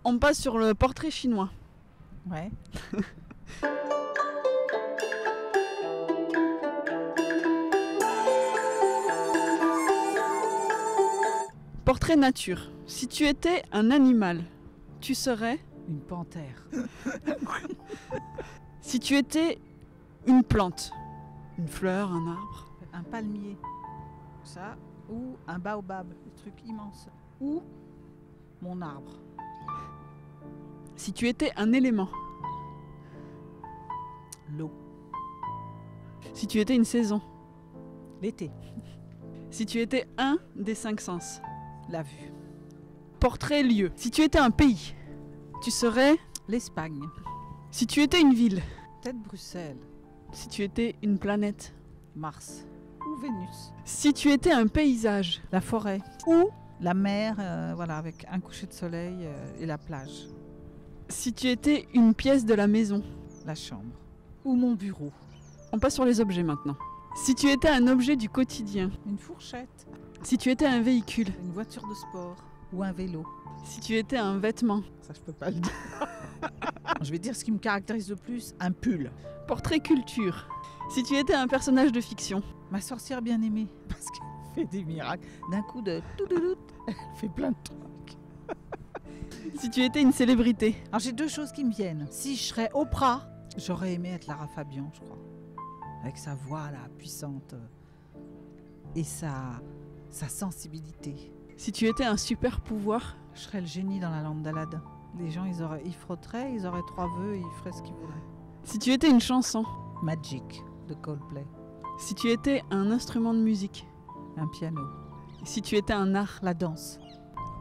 On passe sur le portrait chinois. Ouais. Portrait nature. Si tu étais un animal, tu serais... Une panthère. Si tu étais une plante, une fleur, un arbre. Un palmier. Ça. Ou un baobab. Un truc immense. Ou mon arbre. Si tu étais un élément. L'eau. Si tu étais une saison. L'été. Si tu étais un des 5 sens. La vue. Portrait lieu. Si tu étais un pays, tu serais... L'Espagne. Si tu étais une ville. Peut-être Bruxelles. Si tu étais une planète. Mars. Ou Vénus. Si tu étais un paysage. La forêt. Ou La mer, voilà, avec un coucher de soleil et la plage. si tu étais une pièce de la maison. La chambre. Ou mon bureau. On passe sur les objets maintenant. Si tu étais un objet du quotidien. Une fourchette. Si tu étais un véhicule. Une voiture de sport. Ou un vélo. Si tu étais un vêtement. Ça, je peux pas le dire. Je vais dire ce qui me caractérise le plus, un pull. Portrait culture. Si tu étais un personnage de fiction. Ma sorcière bien-aimée. Parce qu'elle fait des miracles. D'un coup de tout, elle fait plein de trucs. Si tu étais une célébrité. Alors j'ai deux choses qui me viennent. Si je serais Oprah, j'aurais aimé être Lara Fabian, je crois. Avec sa voix là, puissante. Et sa sensibilité. Si tu étais un super pouvoir. Je serais le génie dans la lampe d'Aladin. Les gens, ils frotteraient, ils auraient 3 vœux et ils feraient ce qu'ils voulaient. Si tu étais une chanson. Magic de Coldplay. Si tu étais un instrument de musique. Un piano. Si tu étais un art. La danse.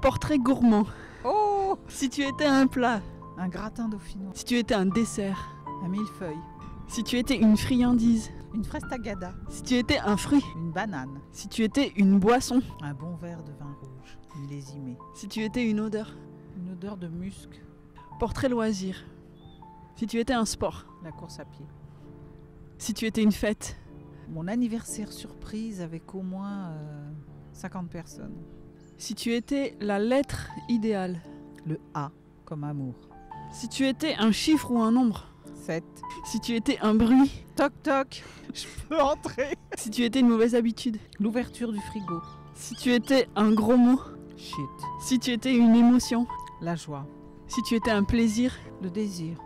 Portrait gourmand. Oh! Si tu étais un plat. Un gratin dauphinois. Si tu étais un dessert. Un millefeuille. Si tu étais une friandise. Une fraise tagada. Si tu étais un fruit. Une banane. Si tu étais une boisson. Un bon verre de vin rouge. Millésimé. Si tu étais une odeur. Une odeur de musc. Portrait loisir. Si tu étais un sport. La course à pied. Si tu étais une fête. Mon anniversaire surprise avec au moins 50 personnes. Si tu étais la lettre idéale. Le A comme amour. Si tu étais un chiffre ou un nombre. 7. Si tu étais un bruit. Toc toc. Je peux entrer. Si tu étais une mauvaise habitude. L'ouverture du frigo. Si tu étais un gros mot. Shit. Si tu étais une émotion. La joie. Si tu étais un plaisir. Le désir.